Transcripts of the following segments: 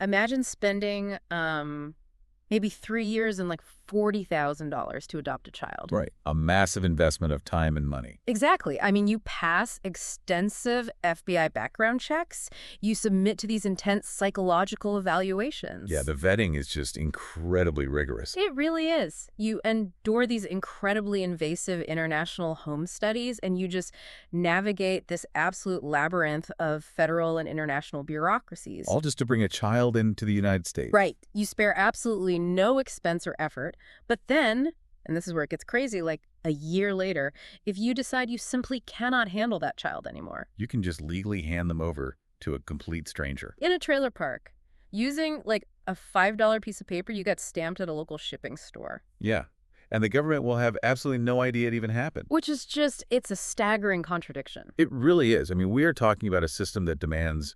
Imagine spending maybe 3 years and like $40,000 to adopt a child. Right. A massive investment of time and money. Exactly. I mean, you pass extensive FBI background checks. You submit to these intense psychological evaluations. Yeah, the vetting is just incredibly rigorous. It really is. You endure these incredibly invasive international home studies, and you just navigate this absolute labyrinth of federal and international bureaucracies. All just to bring a child into the United States. Right. You spare absolutely no expense or effort. But then, and this is where it gets crazy, like a year later, if you decide you simply cannot handle that child anymore, You can just legally hand them over to a complete stranger. in a trailer park, using like a $5 piece of paper you got stamped at a local shipping store. Yeah. And the government will have absolutely no idea it even happened. Which is just, it's a staggering contradiction. It really is. I mean, we are talking about a system that demands,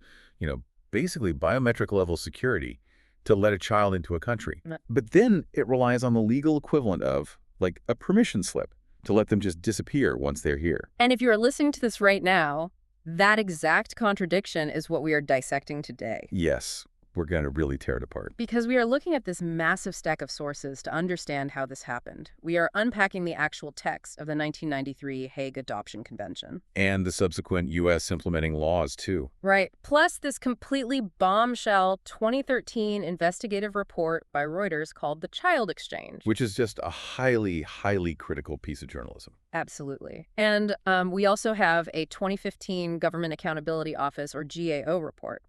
basically biometric level security to let a child into a country. But then it relies on the legal equivalent of, like, a permission slip to let them just disappear once they're here. And if you're listening to this right now, that exact contradiction is what we are dissecting today. Yes, we're going to really tear it apart. Because we are looking at this massive stack of sources to understand how this happened. We are unpacking the actual text of the 1993 Hague Adoption Convention. And the subsequent U.S. implementing laws, too. Right. Plus this completely bombshell 2013 investigative report by Reuters called The Child Exchange. Which is just a highly, highly critical piece of journalism. Absolutely. And we also have a 2015 Government Accountability Office, or GAO, report.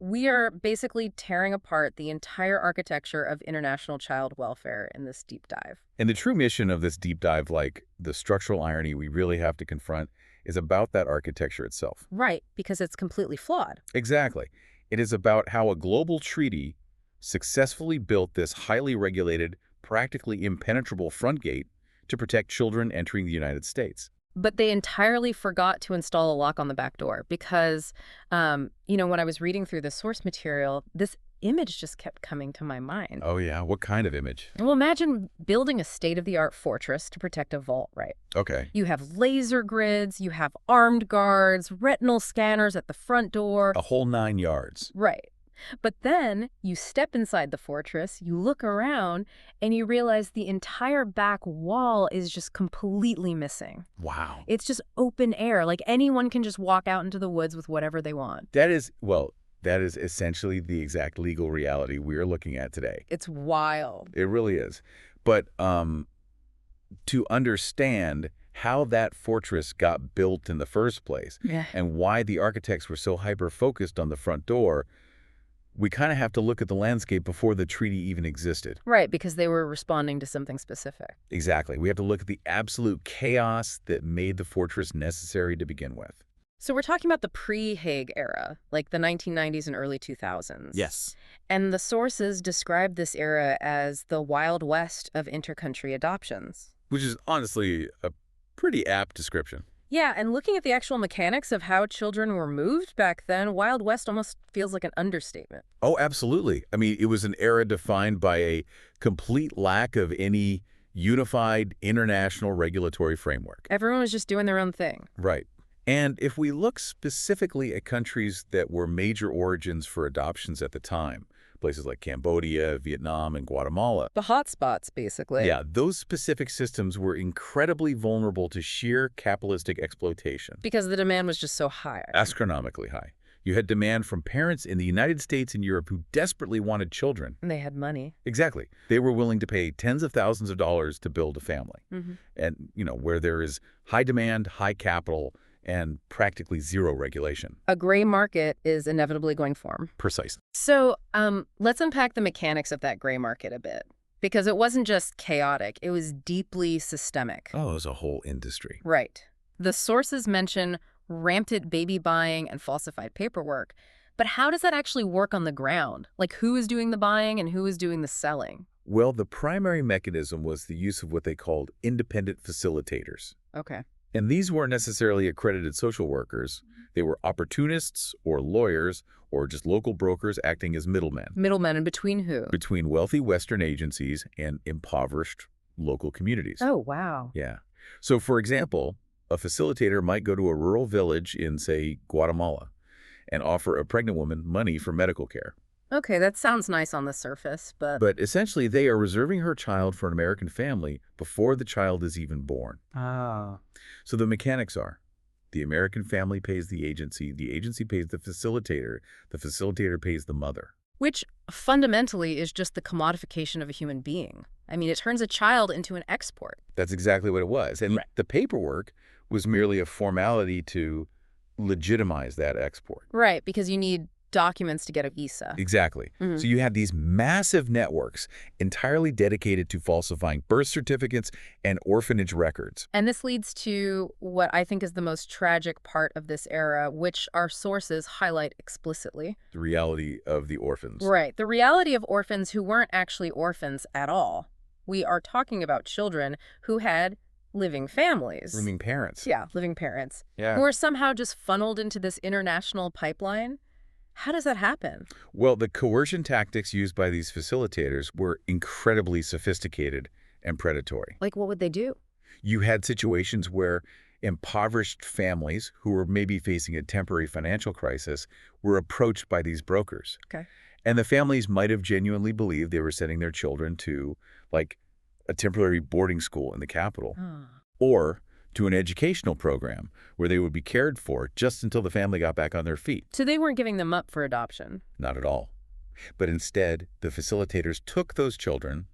We are basically tearing apart the entire architecture of international child welfare in this deep dive. And the true mission of this deep dive, like the structural irony we really have to confront, is about that architecture itself. Right, because it's completely flawed. Exactly. It is about how a global treaty successfully built this highly regulated, practically impenetrable front gate to protect children entering the United States. But they entirely forgot to install a lock on the back door because, when I was reading through the source material, this image just kept coming to my mind. Oh, yeah? What kind of image? Well, imagine building a state-of-the-art fortress to protect a vault, right? Okay. You have laser grids, you have armed guards, retinal scanners at the front door. A whole 9 yards. Right. But then you step inside the fortress, you look around, and you realize the entire back wall is just completely missing. Wow. It's just open air, like anyone can just walk out into the woods with whatever they want. That is essentially the exact legal reality we're looking at today. It's wild. It really is. But to understand how that fortress got built in the first place and why the architects were so hyper-focused on the front door, we kind of have to look at the landscape before the treaty even existed. Right, because they were responding to something specific. Exactly. We have to look at the absolute chaos that made the fortress necessary to begin with. So we're talking about the pre-Hague era, like the 1990s and early 2000s. Yes. And the sources describe this era as the Wild West of intercountry adoptions. Which is honestly a pretty apt description. Yeah, and looking at the actual mechanics of how children were moved back then, Wild West almost feels like an understatement. Oh, absolutely. I mean, it was an era defined by a complete lack of any unified international regulatory framework. Everyone was just doing their own thing. Right. And if we look specifically at countries that were major origins for adoptions at the time, places like Cambodia, Vietnam, and Guatemala. The hotspots, basically. Yeah, those specific systems were incredibly vulnerable to sheer capitalistic exploitation. Because the demand was just so high. Astronomically high. You had demand from parents in the United States and Europe who desperately wanted children. And they had money. Exactly. They were willing to pay tens of thousands of dollars to build a family. And, where there is high demand, high capital, and practically zero regulation. A gray market is inevitably going to form. Precisely. So let's unpack the mechanics of that gray market a bit. Because it wasn't just chaotic, it was deeply systemic. Oh, it was a whole industry. Right. The sources mention rampant baby buying and falsified paperwork. But how does that actually work on the ground? Like, who is doing the buying and who is doing the selling? Well, the primary mechanism was the use of what they called independent facilitators. Okay. And these weren't necessarily accredited social workers. They were opportunists or lawyers or just local brokers acting as middlemen. Middlemen, and between who? Between wealthy Western agencies and impoverished local communities. Oh, wow. Yeah. So, for example, a facilitator might go to a rural village in, say, Guatemala and offer a pregnant woman money for medical care. Okay, that sounds nice on the surface, but... But essentially, they are reserving her child for an American family before the child is even born. Oh. So the mechanics are, the American family pays the agency pays the facilitator pays the mother. Which fundamentally is just the commodification of a human being. I mean, it turns a child into an export. That's exactly what it was. And Right. the paperwork was merely a formality to legitimize that export. Right, because you need documents to get a visa. Exactly. Mhm. So you have these massive networks entirely dedicated to falsifying birth certificates and orphanage records. And this leads to what I think is the most tragic part of this era, which our sources highlight explicitly. The reality of the orphans. Right, the reality of orphans who weren't actually orphans at all. We are talking about children who had living families. Rooming parents. Yeah, living parents. Yeah. Who are somehow just funneled into this international pipeline. How does that happen? Well, the coercion tactics used by these facilitators were incredibly sophisticated and predatory. Like, what would they do? You had situations where impoverished families who were maybe facing a temporary financial crisis were approached by these brokers. Okay. And the families might have genuinely believed they were sending their children to, like, a temporary boarding school in the capital, or to an educational program where they would be cared for just until the family got back on their feet. So they weren't giving them up for adoption. Not at all. But instead, the facilitators took those children,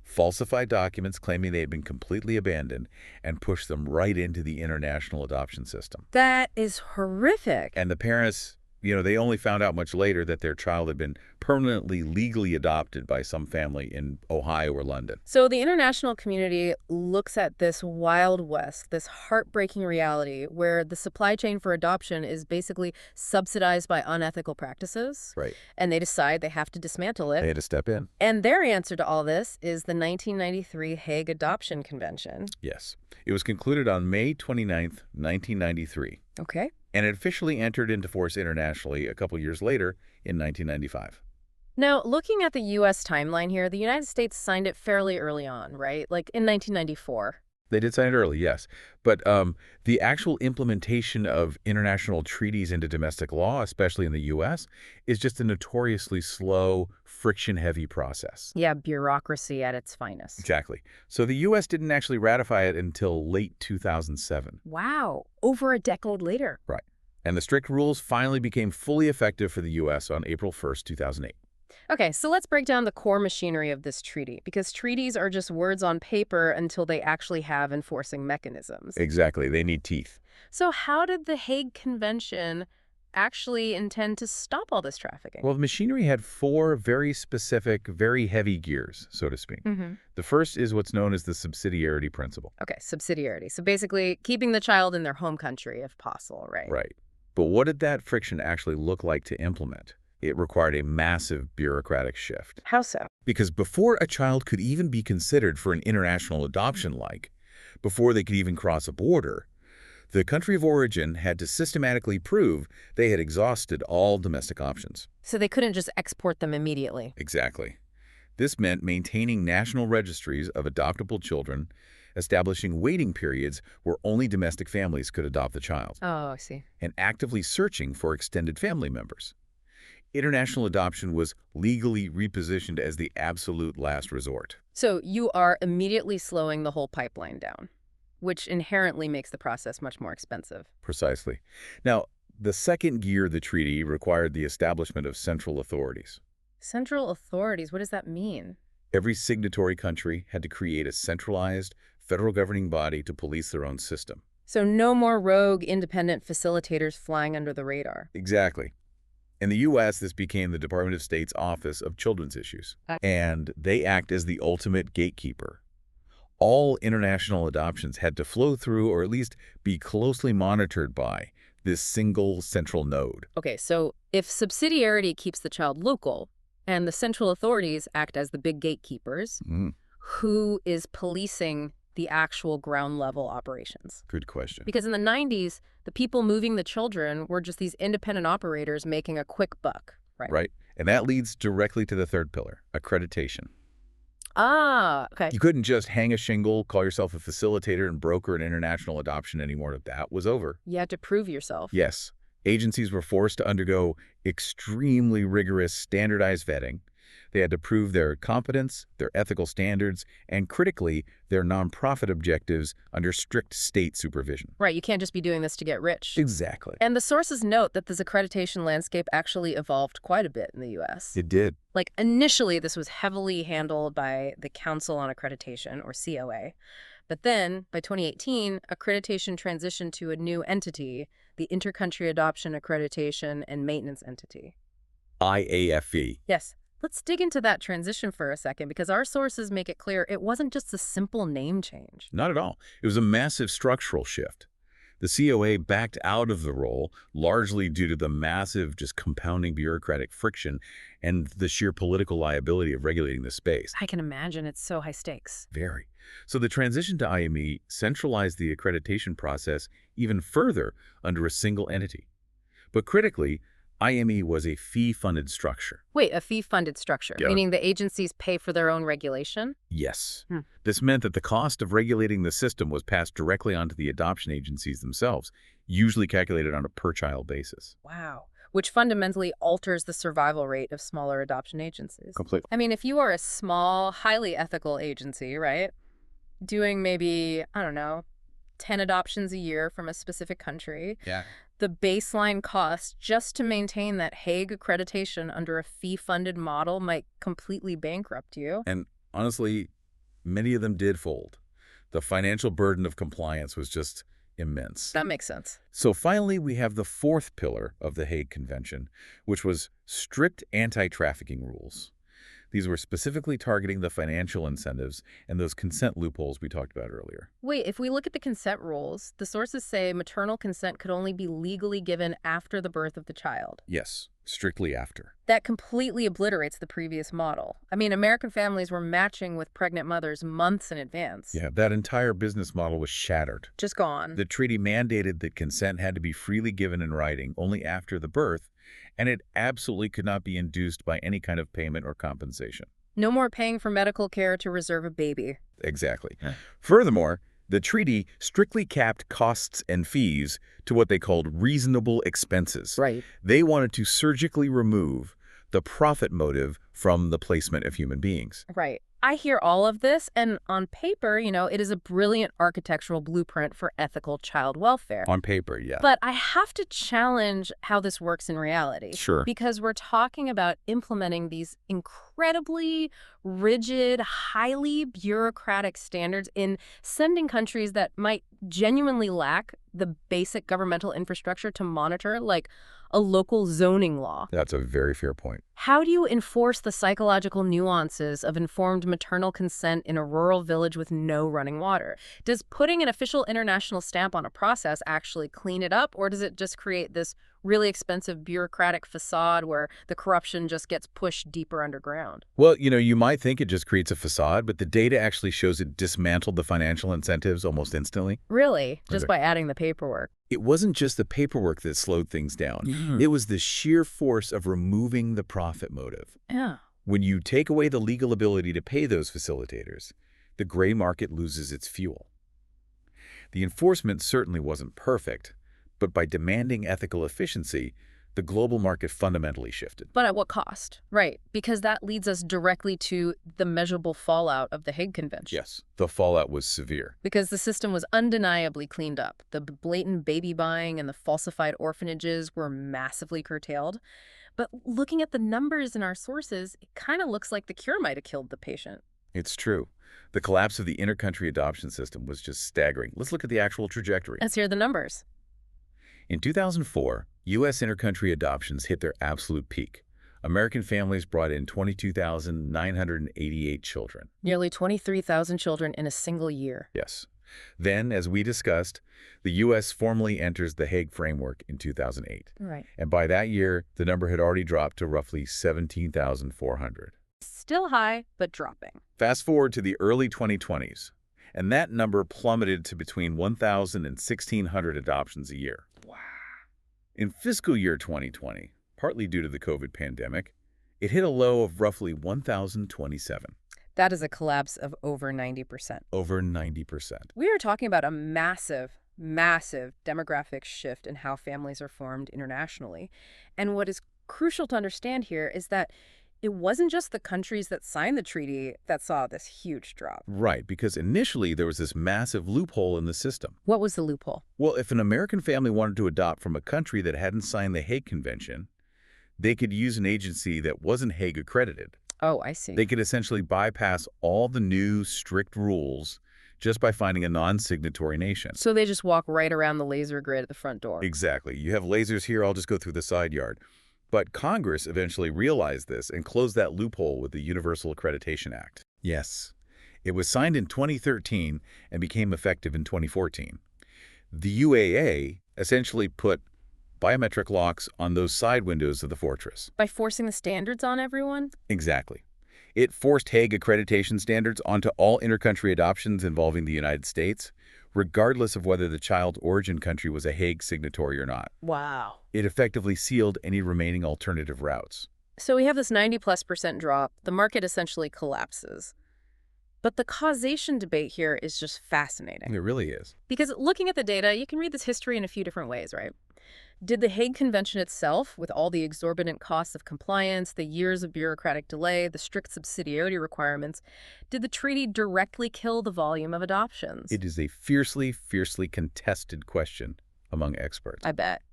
falsified documents claiming they had been completely abandoned, and pushed them right into the international adoption system. That is horrific. And the parents, they only found out much later that their child had been permanently legally adopted by some family in Ohio or London. So the international community looks at this Wild West, this heartbreaking reality where the supply chain for adoption is basically subsidized by unethical practices. Right. And they decide they have to dismantle it. They had to step in. And their answer to all this is the 1993 Hague Adoption Convention. Yes. It was concluded on May 29th, 1993. Okay. And it officially entered into force internationally a couple years later in 1995. Now, looking at the U.S. timeline here, the United States signed it fairly early on, right? Like in 1994. They did sign it early, yes. But the actual implementation of international treaties into domestic law, especially in the U.S., is just a notoriously slow, friction-heavy process. Yeah, bureaucracy at its finest. Exactly. So the U.S. didn't actually ratify it until late 2007. Wow, over a decade later. Right. And the strict rules finally became fully effective for the U.S. on April 1st, 2008. Okay, so let's break down the core machinery of this treaty, because treaties are just words on paper until they actually have enforcing mechanisms. Exactly. They need teeth. So how did the Hague Convention actually intend to stop all this trafficking? Well, the machinery had four very specific, very heavy gears, so to speak. The first is what's known as the subsidiarity principle. Okay, subsidiarity. So basically keeping the child in their home country if possible, right? Right. But what did that friction actually look like to implement? It required a massive bureaucratic shift. How so? Because before a child could even be considered for an international adoption, before they could even cross a border, the country of origin had to systematically prove they had exhausted all domestic options. So they couldn't just export them immediately. Exactly. This meant maintaining national registries of adoptable children, establishing waiting periods where only domestic families could adopt the child, Oh, I see. and actively searching for extended family members. International adoption was legally repositioned as the absolute last resort. So you are immediately slowing the whole pipeline down, which inherently makes the process much more expensive. Precisely. Now, the second gear of the treaty required the establishment of central authorities. Central authorities, what does that mean? Every signatory country had to create a centralized, federal governing body to police their own system. So no more rogue independent facilitators flying under the radar. Exactly. In the U.S., this became the Department of State's Office of Children's Issues, and they act as the ultimate gatekeeper. All international adoptions had to flow through, or at least be closely monitored by, this single central node. Okay, so if subsidiarity keeps the child local and the central authorities act as the big gatekeepers, who is policing the actual ground level operations? Good question. Because in the 90s, the people moving the children were just these independent operators making a quick buck, right? Right. And that leads directly to the third pillar, accreditation. Ah, okay. You couldn't just hang a shingle, call yourself a facilitator, and broker an international adoption anymore. That was over. You had to prove yourself. Yes. Agencies were forced to undergo extremely rigorous standardized vetting. They had to prove their competence, their ethical standards, and critically, their nonprofit objectives under strict state supervision. Right, you can't just be doing this to get rich. Exactly. And the sources note that this accreditation landscape actually evolved quite a bit in the U.S. It did. Like, initially, this was heavily handled by the Council on Accreditation, or COA. But then, by 2018, accreditation transitioned to a new entity, the Intercountry Adoption Accreditation and Maintenance Entity. IAFE. Yes. Let's dig into that transition for a second, because our sources make it clear it wasn't just a simple name change. Not at all. It was a massive structural shift. The COA backed out of the role largely due to the massive, just compounding bureaucratic friction and the sheer political liability of regulating the space. I can imagine it's so high stakes. Very. So the transition to IME centralized the accreditation process even further under a single entity. But critically, IME was a fee-funded structure. Wait, a fee-funded structure, Yeah. meaning the agencies pay for their own regulation? Yes. Hmm. This meant that the cost of regulating the system was passed directly onto the adoption agencies themselves, usually calculated on a per-child basis. Wow. Which fundamentally alters the survival rate of smaller adoption agencies. Completely. I mean, if you are a small, highly ethical agency, right, doing maybe, I don't know, 10 adoptions a year from a specific country, Yeah. the baseline cost just to maintain that Hague accreditation under a fee-funded model might completely bankrupt you. And honestly, many of them did fold. The financial burden of compliance was just immense. That makes sense. So finally, we have the fourth pillar of the Hague Convention, which was strict anti-trafficking rules. These were specifically targeting the financial incentives and those consent loopholes we talked about earlier. Wait, if we look at the consent rules, the sources say maternal consent could only be legally given after the birth of the child. Yes, strictly after. That completely obliterates the previous model. I mean, American families were matching with pregnant mothers months in advance. Yeah, that entire business model was shattered. Just gone. The treaty mandated that consent had to be freely given in writing only after the birth, and it absolutely could not be induced by any kind of payment or compensation. No more paying for medical care to reserve a baby. Exactly. Furthermore, the treaty strictly capped costs and fees to what they called reasonable expenses. Right. They wanted to surgically remove the profit motive from the placement of human beings. Right. I hear all of this, and on paper, it is a brilliant architectural blueprint for ethical child welfare. On paper, yeah. But I have to challenge how this works in reality. Sure. Because we're talking about implementing these incredibly rigid, highly bureaucratic standards in sending countries that might genuinely lack the basic governmental infrastructure to monitor, like a local zoning law. That's a very fair point. How do you enforce the psychological nuances of informed maternal consent in a rural village with no running water? Does putting an official international stamp on a process actually clean it up, or does it just create this really expensive bureaucratic facade where the corruption just gets pushed deeper underground? Well, you might think it just creates a facade, but the data actually shows it dismantled the financial incentives almost instantly. Really? Just Okay. by adding the paperwork? It wasn't just the paperwork that slowed things down. It was the sheer force of removing the profit motive. Yeah. When you take away the legal ability to pay those facilitators, the gray market loses its fuel. The enforcement certainly wasn't perfect, but by demanding ethical efficiency, the global market fundamentally shifted. But at what cost? Right, because that leads us directly to the measurable fallout of the Hague Convention. Yes, the fallout was severe. Because the system was undeniably cleaned up. The blatant baby buying and the falsified orphanages were massively curtailed. But looking at the numbers in our sources, it kind of looks like the cure might have killed the patient. It's true. The collapse of the intercountry adoption system was just staggering. Let's look at the actual trajectory. Let's hear the numbers. In 2004, U.S. intercountry adoptions hit their absolute peak. American families brought in 22,988 children. Nearly 23,000 children in a single year. Yes. Then, as we discussed, the U.S. formally enters the Hague Framework in 2008. Right. And by that year, the number had already dropped to roughly 17,400. Still high, but dropping. Fast forward to the early 2020s, and that number plummeted to between 1,000 and 1,600 adoptions a year. Wow. In fiscal year 2020, partly due to the COVID pandemic, it hit a low of roughly 1,027. That is a collapse of over 90%. Over 90%. We are talking about a massive, massive demographic shift in how families are formed internationally. And what is crucial to understand here is that it wasn't just the countries that signed the treaty that saw this huge drop. Right, because initially there was this massive loophole in the system. What was the loophole? Well, if an American family wanted to adopt from a country that hadn't signed the Hague Convention, they could use an agency that wasn't Hague accredited. Oh, I see. They could essentially bypass all the new strict rules just by finding a non-signatory nation. So they just walk right around the laser grid at the front door. Exactly. You have lasers here, I'll just go through the side yard. But Congress eventually realized this and closed that loophole with the Universal Accreditation Act. Yes. It was signed in 2013 and became effective in 2014. The UAA essentially put biometric locks on those side windows of the fortress. By forcing the standards on everyone? Exactly. It forced Hague accreditation standards onto all intercountry adoptions involving the United States, regardless of whether the child's origin country was a Hague signatory or not. Wow. It effectively sealed any remaining alternative routes. So we have this 90+% drop. The market essentially collapses. But the causation debate here is just fascinating. It really is. Because looking at the data, you can read this history in a few different ways, right? Did the Hague Convention itself, with all the exorbitant costs of compliance, the years of bureaucratic delay, the strict subsidiarity requirements, did the treaty directly kill the volume of adoptions? It is a fiercely, fiercely contested question among experts. I bet.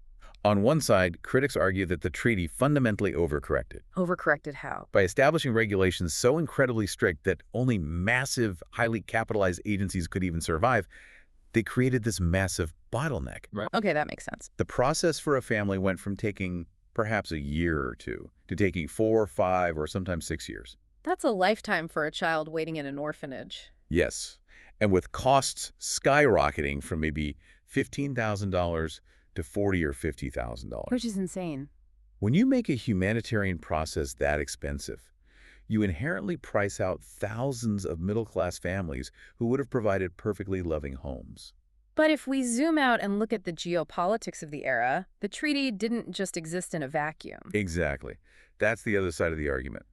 On one side, critics argue that the treaty fundamentally overcorrected. Overcorrected how? By establishing regulations so incredibly strict that only massive, highly capitalized agencies could even survive, they created this massive bottleneck. Right. Okay, that makes sense. The process for a family went from taking perhaps a year or two to taking 4, 5, or sometimes 6 years. That's a lifetime for a child waiting in an orphanage. Yes, and with costs skyrocketing from maybe $15,000 to $40,000 or $50,000. Which is insane. When you make a humanitarian process that expensive, you inherently price out thousands of middle-class families who would have provided perfectly loving homes. But if we zoom out and look at the geopolitics of the era, the treaty didn't just exist in a vacuum. Exactly. That's the other side of the argument.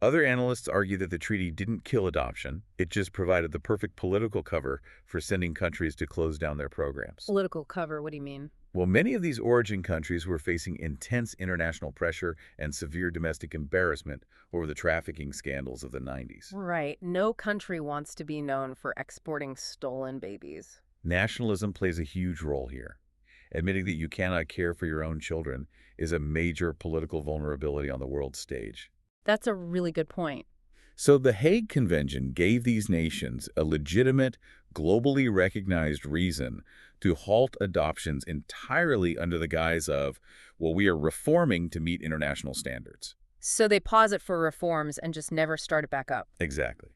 Other analysts argue that the treaty didn't kill adoption. It just provided the perfect political cover for sending countries to close down their programs. Political cover, what do you mean? Well, many of these origin countries were facing intense international pressure and severe domestic embarrassment over the trafficking scandals of the 90s. Right. No country wants to be known for exporting stolen babies. Nationalism plays a huge role here. Admitting that you cannot care for your own children is a major political vulnerability on the world stage. That's a really good point. So the Hague Convention gave these nations a legitimate, globally recognized reason to halt adoptions entirely under the guise of, well, we are reforming to meet international standards. So they pause it for reforms and just never start it back up. Exactly.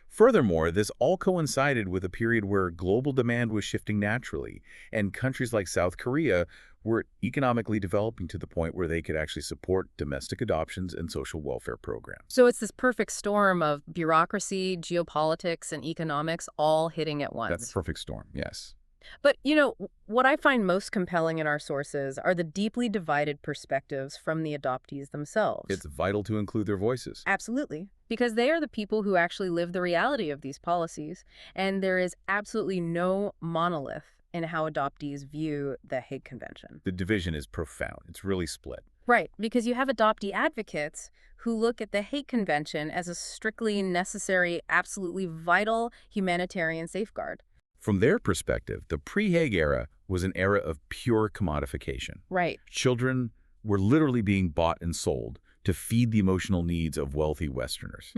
Furthermore, this all coincided with a period where global demand was shifting naturally, and countries like South Korea were economically developing to the point where they could actually support domestic adoptions and social welfare programs. So it's this perfect storm of bureaucracy, geopolitics, and economics all hitting at once. That's a perfect storm, yes. But, you know, what I find most compelling in our sources are the deeply divided perspectives from the adoptees themselves. It's vital to include their voices. Absolutely. Because they are the people who actually live the reality of these policies. And there is absolutely no monolith in how adoptees view the Hague Convention. The division is profound. It's really split. Right, because you have adoptee advocates who look at the Hague Convention as a strictly necessary, absolutely vital humanitarian safeguard. From their perspective, the pre-Hague era was an era of pure commodification. Right. Children were literally being bought and sold to feed the emotional needs of wealthy Westerners.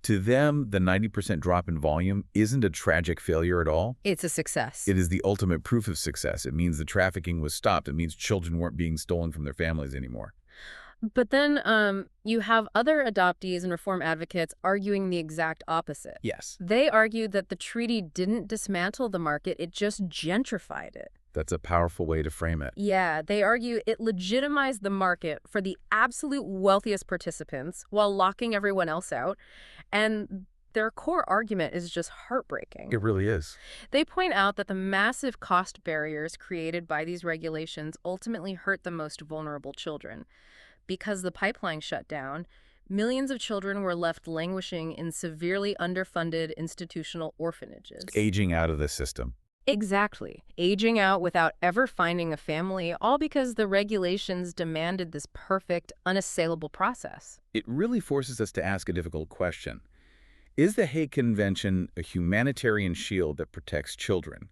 To them, the 90% drop in volume isn't a tragic failure at all. It's a success. It is the ultimate proof of success. It means the trafficking was stopped. It means children weren't being stolen from their families anymore. But then you have other adoptees and reform advocates arguing the exact opposite. Yes. They argued that the treaty didn't dismantle the market, it just gentrified it. That's a powerful way to frame it. Yeah, they argue it legitimized the market for the absolute wealthiest participants while locking everyone else out. And their core argument is just heartbreaking. It really is. They point out that the massive cost barriers created by these regulations ultimately hurt the most vulnerable children. Because the pipeline shut down, millions of children were left languishing in severely underfunded institutional orphanages. Aging out of the system. Exactly. Aging out without ever finding a family, all because the regulations demanded this perfect, unassailable process. It really forces us to ask a difficult question. Is the Hague Convention a humanitarian shield that protects children?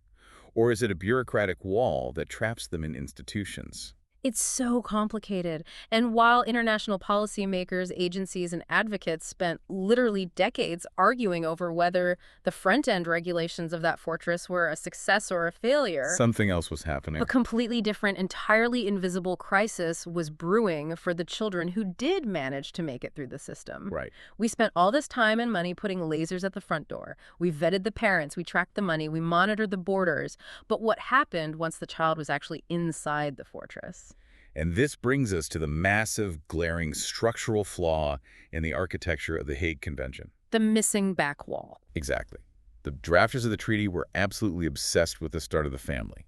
Or is it a bureaucratic wall that traps them in institutions? It's so complicated. And while international policymakers, agencies, and advocates spent literally decades arguing over whether the front-end regulations of that fortress were a success or a failure, Something else was a happening. completely different, entirely invisible crisis was brewing for the children who did manage to make it through the system. Right. We spent all this time and money putting lasers at the front door. We vetted the parents, we tracked the money, we monitored the borders. But what happened once the child was actually inside the fortress? And this brings us to the massive, glaring structural flaw in the architecture of the Hague Convention. The missing back wall. Exactly. The drafters of the treaty were absolutely obsessed with the start of the family.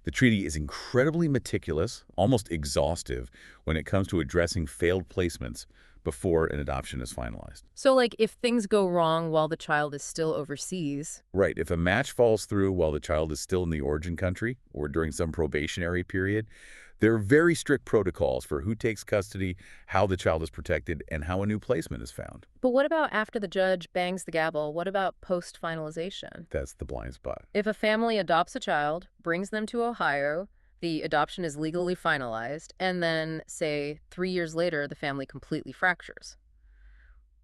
The treaty is incredibly meticulous, almost exhaustive, when it comes to addressing failed placements before an adoption is finalized. So, like, if things go wrong while the child is still overseas. Right. If a match falls through while the child is still in the origin country or during some probationary period, there are very strict protocols for who takes custody, how the child is protected, and how a new placement is found. But what about after the judge bangs the gavel? What about post-finalization? That's the blind spot. If a family adopts a child, brings them to Ohio, the adoption is legally finalized, and then, say, 3 years later, the family completely fractures.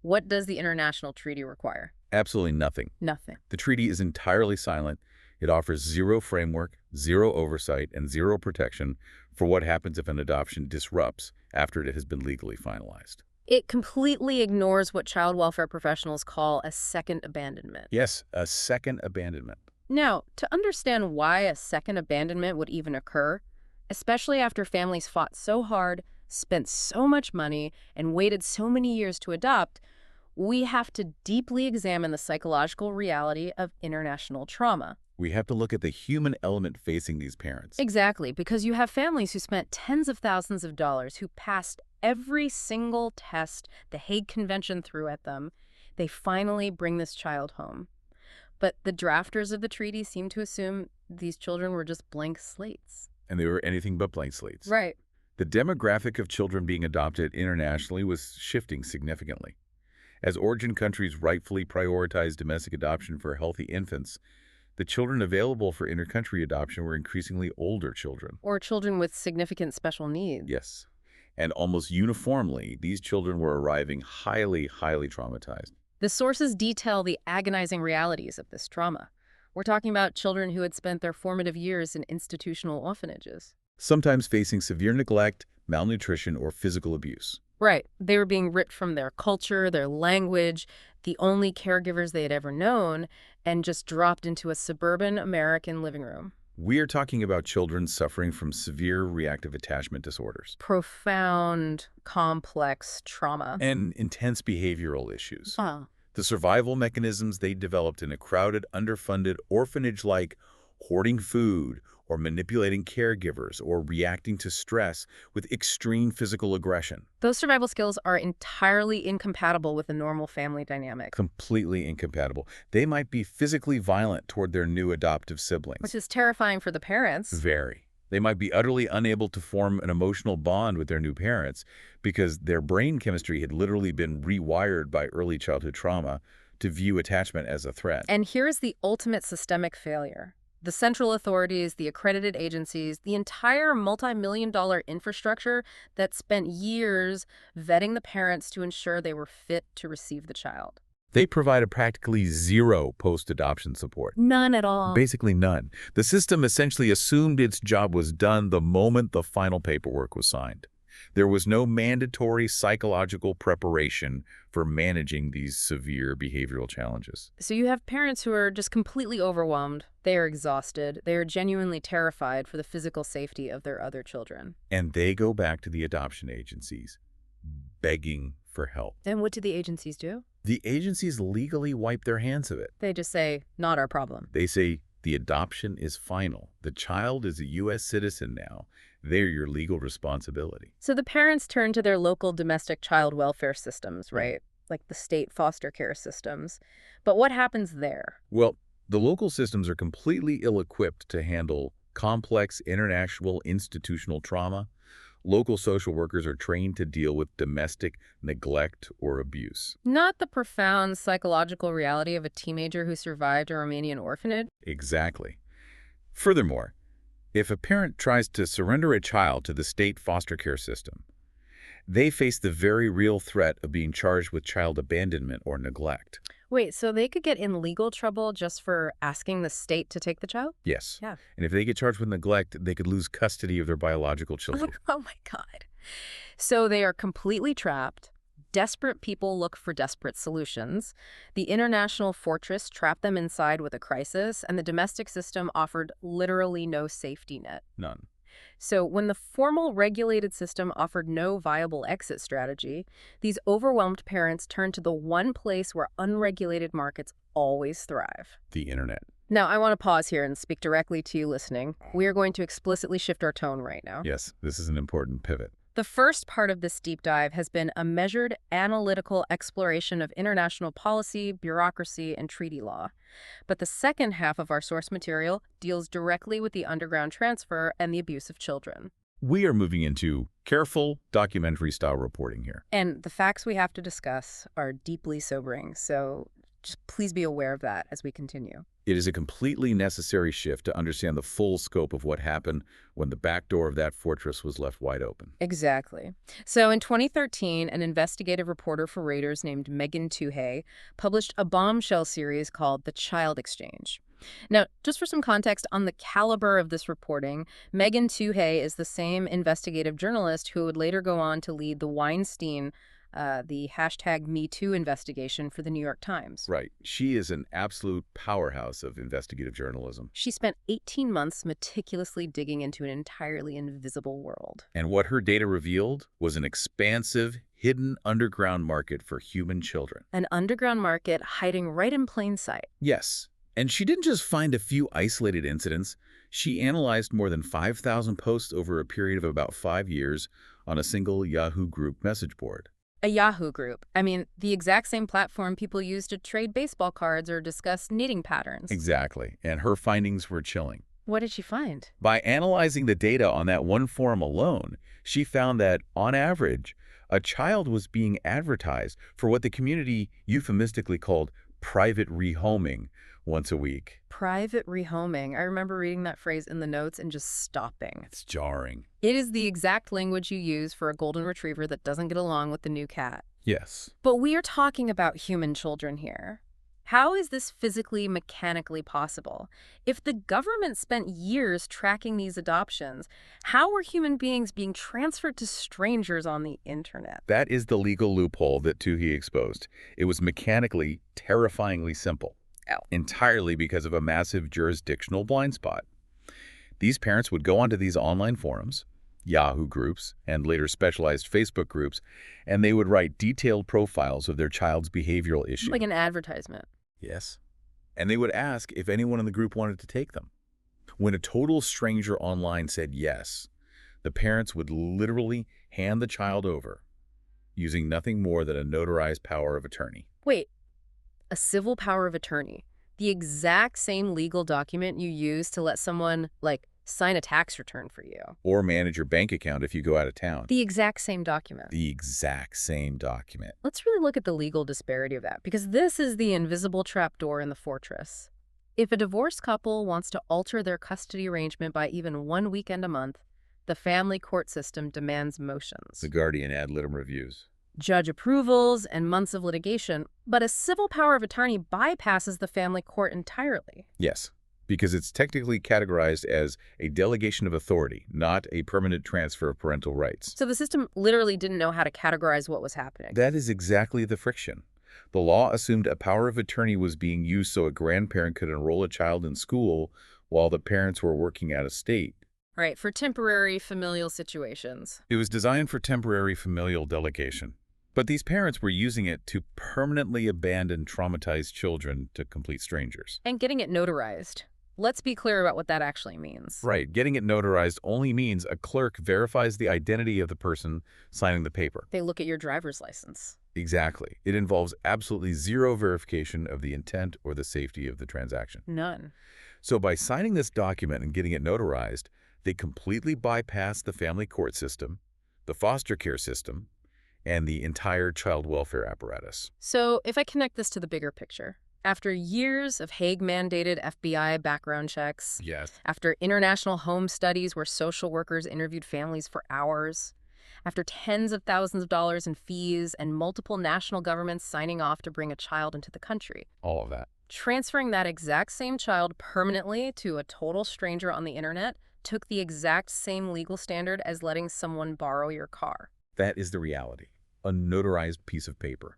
What does the international treaty require? Absolutely nothing. Nothing. The treaty is entirely silent. It offers zero framework, zero oversight, and zero protection for what happens if an adoption disrupts after it has been legally finalized. It completely ignores what child welfare professionals call a second abandonment. Yes, a second abandonment. Now, to understand why a second abandonment would even occur, especially after families fought so hard, spent so much money, and waited so many years to adopt, we have to deeply examine the psychological reality of international trauma. We have to look at the human element facing these parents. Exactly, because you have families who spent tens of thousands of dollars, who passed every single test the Hague Convention threw at them. They finally bring this child home. But the drafters of the treaty seem to assume these children were just blank slates. And they were anything but blank slates. Right. The demographic of children being adopted internationally was shifting significantly. As origin countries rightfully prioritized domestic adoption for healthy infants, the children available for intercountry adoption were increasingly older children. Or children with significant special needs. Yes. And almost uniformly, these children were arriving highly traumatized. The sources detail the agonizing realities of this trauma. We're talking about children who had spent their formative years in institutional orphanages. Sometimes facing severe neglect, malnutrition, or physical abuse. Right. They were being ripped from their culture, their language, the only caregivers they had ever known, and just dropped into a suburban American living room. We are talking about children suffering from severe reactive attachment disorders. Profound, complex trauma. And intense behavioral issues. Oh. The survival mechanisms they developed in a crowded, underfunded orphanage like hoarding food or manipulating caregivers or reacting to stress with extreme physical aggression. Those survival skills are entirely incompatible with a normal family dynamic. Completely incompatible. They might be physically violent toward their new adoptive siblings. Which is terrifying for the parents. Very. They might be utterly unable to form an emotional bond with their new parents because their brain chemistry had literally been rewired by early childhood trauma to view attachment as a threat. And here's the ultimate systemic failure. The central authorities, the accredited agencies, the entire multi-million-dollar infrastructure that spent years vetting the parents to ensure they were fit to receive the child. They provided practically zero post-adoption support. None at all. Basically none. The system essentially assumed its job was done the moment the final paperwork was signed. There was no mandatory psychological preparation for managing these severe behavioral challenges. So you have parents who are just completely overwhelmed. They are exhausted. They are genuinely terrified for the physical safety of their other children. And they go back to the adoption agencies, begging for help. And what do the agencies do? The agencies legally wipe their hands of it. They just say, not our problem. They say, the adoption is final. The child is a U.S. citizen now. They're your legal responsibility. So the parents turn to their local domestic child welfare systems, right? Like the state foster care systems. But what happens there? Well, The local systems are completely ill-equipped to handle complex international institutional trauma. Local social workers are trained to deal with domestic neglect or abuse. Not the profound psychological reality of a teenager who survived a Romanian orphanage. Exactly. Furthermore, if a parent tries to surrender a child to the state foster care system, they face the very real threat of being charged with child abandonment or neglect. Wait, so they could get in legal trouble just for asking the state to take the child? Yes. Yeah. And if they get charged with neglect, they could lose custody of their biological children. Oh my God. So they are completely trapped. Desperate people look for desperate solutions. The international fortress trapped them inside with a crisis, and the domestic system offered literally no safety net. None. So when the formal regulated system offered no viable exit strategy, these overwhelmed parents turned to the one place where unregulated markets always thrive. The internet. Now, I want to pause here and speak directly to you listening. We are going to explicitly shift our tone right now. Yes, this is an important pivot. The first part of this deep dive has been a measured, analytical exploration of international policy, bureaucracy, and treaty law. But the second half of our source material deals directly with the underground transfer and the abuse of children. We are moving into careful documentary-style reporting here. And the facts we have to discuss are deeply sobering, so just please be aware of that as we continue. It is a completely necessary shift to understand the full scope of what happened when the back door of that fortress was left wide open. Exactly. So in 2013, an investigative reporter for Reuters named Megan Tuhey published a bombshell series called The Child Exchange. Now, just for some context on the caliber of this reporting, Megan Tuhey is the same investigative journalist who would later go on to lead the Weinstein the #MeToo investigation for the New York Times. Right. She is an absolute powerhouse of investigative journalism. She spent 18 months meticulously digging into an entirely invisible world. And what her data revealed was an expansive, hidden underground market for human children. An underground market hiding right in plain sight. Yes. And she didn't just find a few isolated incidents. She analyzed more than 5,000 posts over a period of about 5 years on a single Yahoo group message board. A Yahoo group. I mean, the exact same platform people use to trade baseball cards or discuss knitting patterns. Exactly. And her findings were chilling. What did she find? By analyzing the data on that one forum alone, she found that, on average, a child was being advertised for what the community euphemistically called private rehoming once a week. Private rehoming. I remember reading that phrase in the notes and just stopping. It's jarring. It is the exact language you use for a golden retriever that doesn't get along with the new cat. Yes. But we are talking about human children here. How is this physically, mechanically possible? If the government spent years tracking these adoptions, how were human beings being transferred to strangers on the internet? That is the legal loophole that Tuhey exposed. It was mechanically, terrifyingly simple. Oh. Entirely because of a massive jurisdictional blind spot. These parents would go onto these online forums, Yahoo groups, and later specialized Facebook groups, and they would write detailed profiles of their child's behavioral issues. Like an advertisement. Yes. And they would ask if anyone in the group wanted to take them. When a total stranger online said yes, the parents would literally hand the child over, using nothing more than a notarized power of attorney. Wait. A civil power of attorney, the exact same legal document you use to let someone, like, sign a tax return for you. Or manage your bank account if you go out of town. The exact same document. The exact same document. Let's really look at the legal disparity of that, because this is the invisible trapdoor in the fortress. If a divorced couple wants to alter their custody arrangement by even 1 weekend a month, the family court system demands motions. The Guardian ad litem reviews. Judge approvals, and months of litigation, but a civil power of attorney bypasses the family court entirely. Yes, because it's technically categorized as a delegation of authority, not a permanent transfer of parental rights. So the system literally didn't know how to categorize what was happening. That is exactly the friction. The law assumed a power of attorney was being used so a grandparent could enroll a child in school while the parents were working out of state. Right, for temporary familial situations. It was designed for temporary familial delegation. But these parents were using it to permanently abandon traumatized children to complete strangers. And getting it notarized. Let's be clear about what that actually means. Right. Getting it notarized only means a clerk verifies the identity of the person signing the paper. They look at your driver's license. Exactly. It involves absolutely zero verification of the intent or the safety of the transaction. None. So by signing this document and getting it notarized, they completely bypass the family court system, the foster care system, and the entire child welfare apparatus. So if I connect this to the bigger picture, after years of Hague-mandated FBI background checks, Yes. after international home studies where social workers interviewed families for hours, after tens of thousands of dollars in fees and multiple national governments signing off to bring a child into the country, All of that. transferring that exact same child permanently to a total stranger on the internet took the exact same legal standard as letting someone borrow your car. That is the reality. A notarized piece of paper.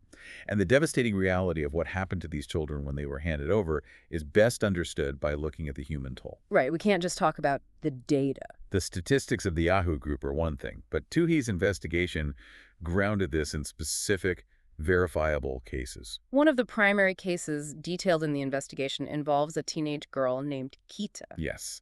And the devastating reality of what happened to these children when they were handed over is best understood by looking at the human toll. Right, we can't just talk about the data. The statistics of the Yahoo group are one thing, but Toohey's investigation grounded this in specific, verifiable cases. One of the primary cases detailed in the investigation involves a teenage girl named Kita. Yes.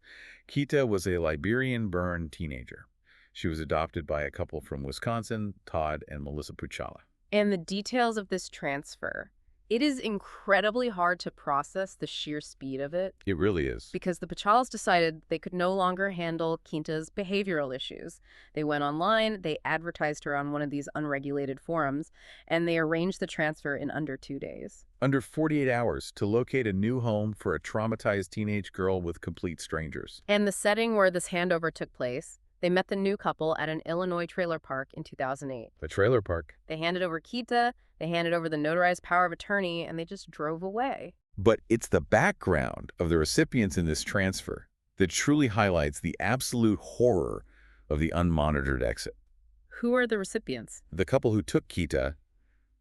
Kita was a Liberian-born teenager. She was adopted by a couple from Wisconsin, Todd and Melissa Puchala. And the details of this transfer, it is incredibly hard to process the sheer speed of it It really is. because the Puchalas decided they could no longer handle Kinta's behavioral issues. They went online, they advertised her on one of these unregulated forums, and they arranged the transfer in under 2 days. Under 48 hours to locate a new home for a traumatized teenage girl with complete strangers. And the setting where this handover took place, they met the new couple at an Illinois trailer park in 2008. A trailer park. They handed over Kita, they handed over the notarized power of attorney, and they just drove away. But it's the background of the recipients in this transfer that truly highlights the absolute horror of the unmonitored exit. Who are the recipients? The couple who took Kita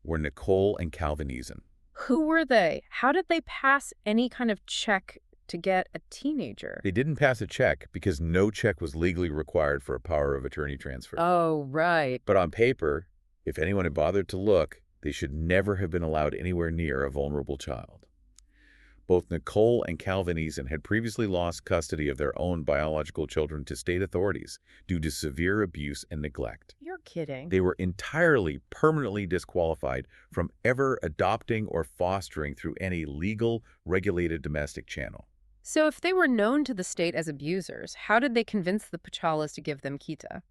were Nicole and Calvin Eason. Who were they? How did they pass any kind of check to get a teenager? They didn't pass a check because no check was legally required for a power of attorney transfer. Oh, right. But on paper, if anyone had bothered to look, they should never have been allowed anywhere near a vulnerable child. Both Nicole and Calvin Eason had previously lost custody of their own biological children to state authorities due to severe abuse and neglect. You're kidding. They were entirely, permanently disqualified from ever adopting or fostering through any legal, regulated domestic channel. So if they were known to the state as abusers, how did they convince the Puchalas to give them Kita?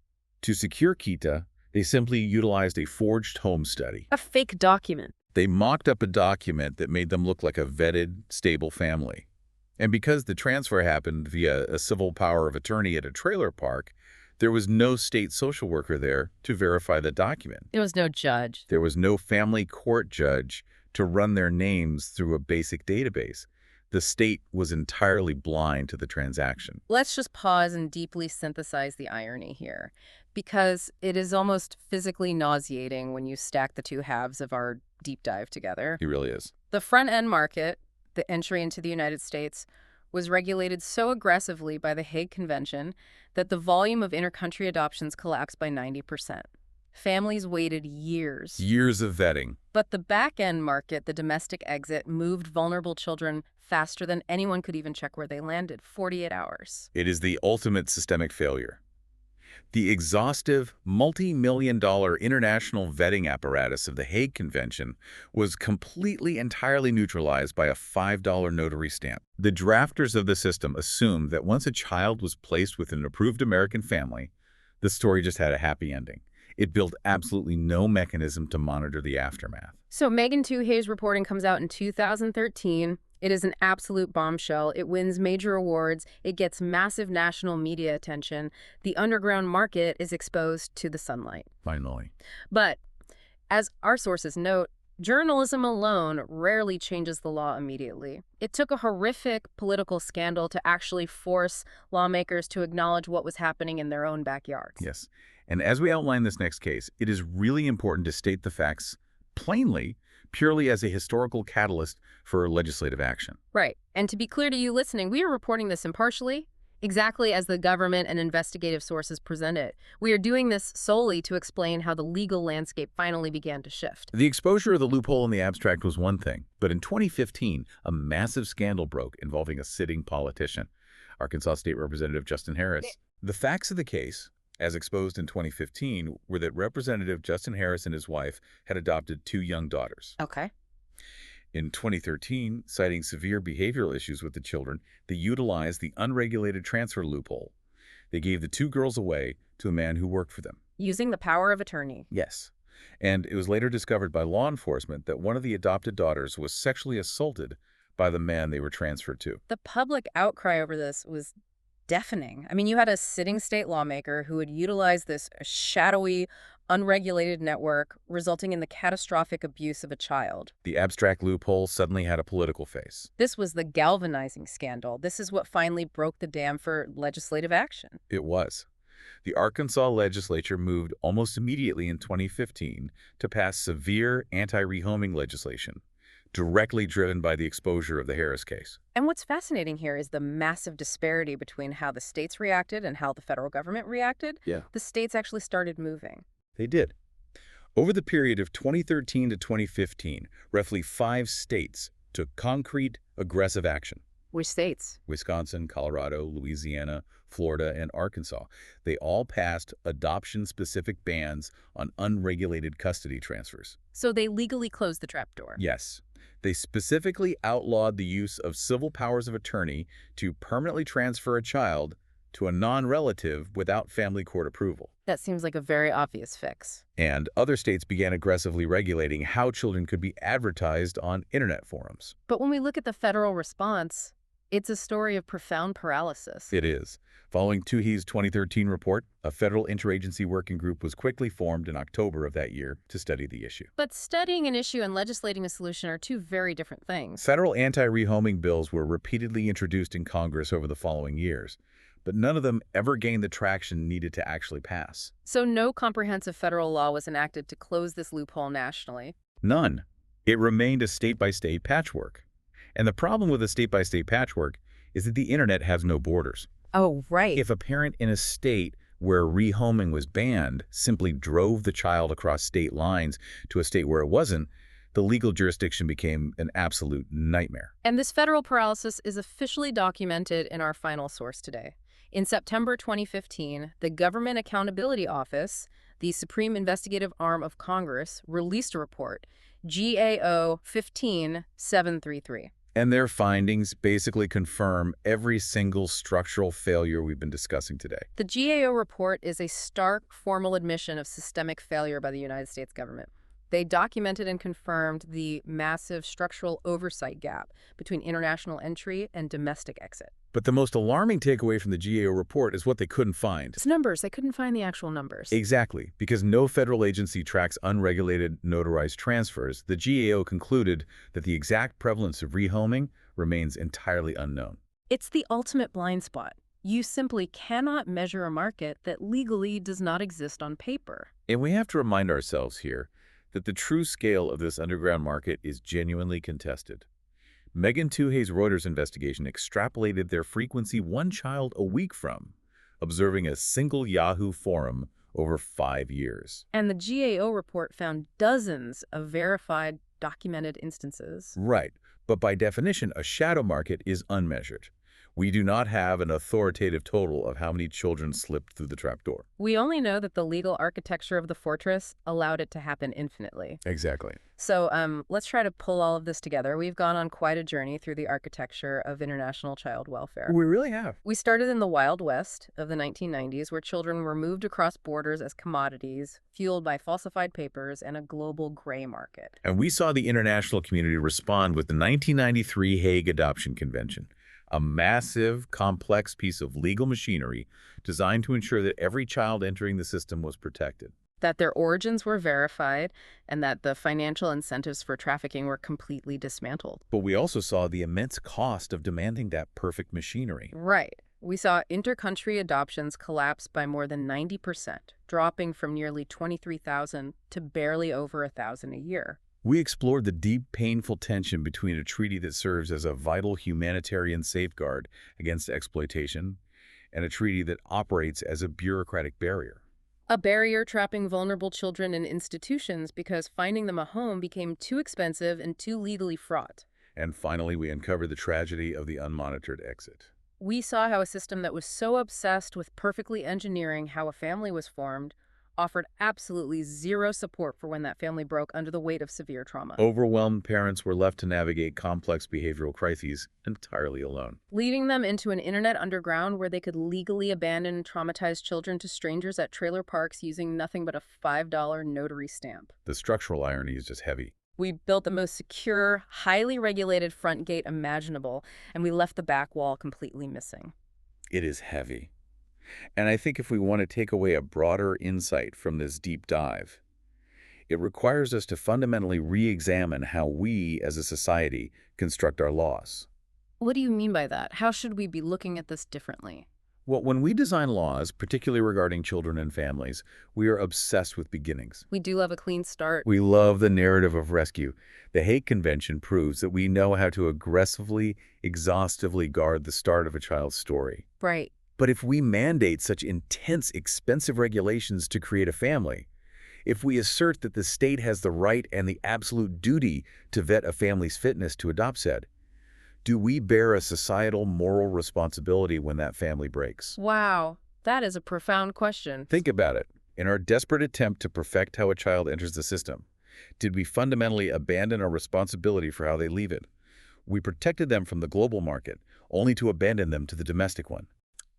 To secure Kita, they simply utilized a forged home study. A fake document. They mocked up a document that made them look like a vetted, stable family. And because the transfer happened via a civil power of attorney at a trailer park, there was no state social worker there to verify the document. There was no judge. There was no family court judge to run their names through a basic database. The state was entirely blind to the transaction. Let's just pause and deeply synthesize the irony here, because it is almost physically nauseating when you stack the two halves of our deep dive together. It really is. The front-end market, the entry into the United States, was regulated so aggressively by the Hague Convention that the volume of inter-country adoptions collapsed by 90%. Families waited years. Years of vetting. But the back-end market, the domestic exit, moved vulnerable children faster than anyone could even check where they landed, 48 hours. It is the ultimate systemic failure. The exhaustive, multi-million-dollar international vetting apparatus of the Hague Convention was completely entirely neutralized by a $5 notary stamp. The drafters of the system assumed that once a child was placed with an approved American family, the story just had a happy ending. It built absolutely no mechanism to monitor the aftermath. So Megan Twohey's reporting comes out in 2013. It is an absolute bombshell. It wins major awards. It gets massive national media attention. The underground market is exposed to the sunlight. Finally. But as our sources note, journalism alone rarely changes the law immediately. It took a horrific political scandal to actually force lawmakers to acknowledge what was happening in their own backyards. Yes. And as we outline this next case, it is really important to state the facts plainly, purely as a historical catalyst for legislative action. Right. And to be clear to you listening, we are reporting this impartially, exactly as the government and investigative sources present it. We are doing this solely to explain how the legal landscape finally began to shift. The exposure of the loophole in the abstract was one thing, but in 2015, a massive scandal broke involving a sitting politician, Arkansas State Representative Justin Harris. The facts of the case as exposed in 2015, were that Representative Justin Harris and his wife had adopted 2 young daughters. Okay. In 2013, citing severe behavioral issues with the children, they utilized the unregulated transfer loophole. They gave the 2 girls away to a man who worked for them. Using the power of attorney. Yes. And it was later discovered by law enforcement that one of the adopted daughters was sexually assaulted by the man they were transferred to. The public outcry over this was deafening. I mean, you had a sitting state lawmaker who would utilize this shadowy, unregulated network, resulting in the catastrophic abuse of a child. The abstract loophole suddenly had a political face. This was the galvanizing scandal. This is what finally broke the dam for legislative action. It was. The Arkansas legislature moved almost immediately in 2015 to pass severe anti-rehoming legislation, directly driven by the exposure of the Harris case. And what's fascinating here is the massive disparity between how the states reacted and how the federal government reacted. Yeah. The states actually started moving. They did. Over the period of 2013 to 2015, roughly 5 states took concrete, aggressive action. Which states? Wisconsin, Colorado, Louisiana, Florida, and Arkansas. They all passed adoption-specific bans on unregulated custody transfers. So they legally closed the trapdoor. Yes. They specifically outlawed the use of civil powers of attorney to permanently transfer a child to a non-relative without family court approval. That seems like a very obvious fix. And other states began aggressively regulating how children could be advertised on internet forums. But when we look at the federal response, it's a story of profound paralysis. It is. Following Toohey's 2013 report, a federal interagency working group was quickly formed in October of that year to study the issue. But studying an issue and legislating a solution are 2 very different things. Federal anti-rehoming bills were repeatedly introduced in Congress over the following years, but none of them ever gained the traction needed to actually pass. So no comprehensive federal law was enacted to close this loophole nationally. None. It remained a state-by-state patchwork. And the problem with a state-by-state patchwork is that the internet has no borders. Oh, right. If a parent in a state where rehoming was banned simply drove the child across state lines to a state where it wasn't, the legal jurisdiction became an absolute nightmare. And this federal paralysis is officially documented in our final source today. In September 2015, the Government Accountability Office, the supreme investigative arm of Congress, released a report, GAO 15733. And their findings basically confirm every single structural failure we've been discussing today. The GAO report is a stark, formal admission of systemic failure by the United States government. They documented and confirmed the massive structural oversight gap between international entry and domestic exit. But the most alarming takeaway from the GAO report is what they couldn't find. It's numbers. They couldn't find the actual numbers. Exactly. Because no federal agency tracks unregulated notarized transfers, the GAO concluded that the exact prevalence of rehoming remains entirely unknown. It's the ultimate blind spot. You simply cannot measure a market that legally does not exist on paper. And we have to remind ourselves here that the true scale of this underground market is genuinely contested. Megan Toohey's Reuters investigation extrapolated their frequency 1 child a week from, observing a single Yahoo forum over 5 years. And the GAO report found dozens of verified, documented instances. Right, but by definition, a shadow market is unmeasured. We do not have an authoritative total of how many children slipped through the trapdoor. We only know that the legal architecture of the fortress allowed it to happen infinitely. Exactly. So let's try to pull all of this together. We've gone on quite a journey through the architecture of international child welfare. We really have. We started in the Wild West of the 1990s, where children were moved across borders as commodities, fueled by falsified papers and a global gray market. And we saw the international community respond with the 1993 Hague Adoption Convention, a massive, complex piece of legal machinery designed to ensure that every child entering the system was protected. That their origins were verified, and that the financial incentives for trafficking were completely dismantled. But we also saw the immense cost of demanding that perfect machinery. Right. We saw inter-country adoptions collapse by more than 90%, dropping from nearly 23,000 to barely over 1,000 a year. We explored the deep, painful tension between a treaty that serves as a vital humanitarian safeguard against exploitation and a treaty that operates as a bureaucratic barrier. A barrier trapping vulnerable children in institutions because finding them a home became too expensive and too legally fraught. And finally, we uncovered the tragedy of the unmonitored exit. We saw how a system that was so obsessed with perfectly engineering how a family was formed offered absolutely zero support for when that family broke under the weight of severe trauma, Overwhelmed parents were left to navigate complex behavioral crises entirely alone. leading them into an internet underground where they could legally abandon traumatized children to strangers at trailer parks using nothing but a $5 notary stamp. The structural irony is just heavy. We built the most secure, highly regulated front gate imaginable, and we left the back wall completely missing. It is heavy. And I think if we want to take away a broader insight from this deep dive, it requires us to fundamentally re-examine how we, as a society, construct our laws. What do you mean by that? How should we be looking at this differently? Well, when we design laws, particularly regarding children and families, we are obsessed with beginnings. We do love a clean start. We love the narrative of rescue. The Hague Convention proves that we know how to aggressively, exhaustively guard the start of a child's story. Right. But if we mandate such intense, expensive regulations to create a family, if we assert that the state has the right and the absolute duty to vet a family's fitness to adopt said, do we bear a societal moral responsibility when that family breaks? Wow, that is a profound question. Think about it. In our desperate attempt to perfect how a child enters the system, did we fundamentally abandon our responsibility for how they leave it? We protected them from the global market, only to abandon them to the domestic one.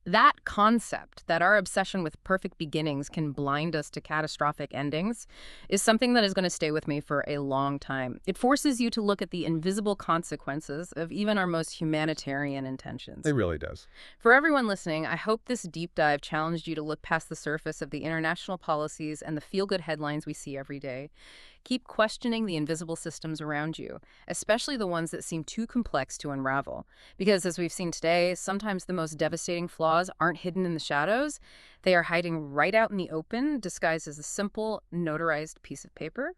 That concept that our obsession with perfect beginnings can blind us to catastrophic endings is something that is going to stay with me for a long time. It forces you to look at the invisible consequences of even our most humanitarian intentions. It really does. For everyone listening, I hope this deep dive challenged you to look past the surface of the international policies and the feel-good headlines we see every day. Keep questioning the invisible systems around you, especially the ones that seem too complex to unravel. Because as we've seen today, sometimes the most devastating flaws aren't hidden in the shadows. They are hiding right out in the open, disguised as a simple, notarized piece of paper.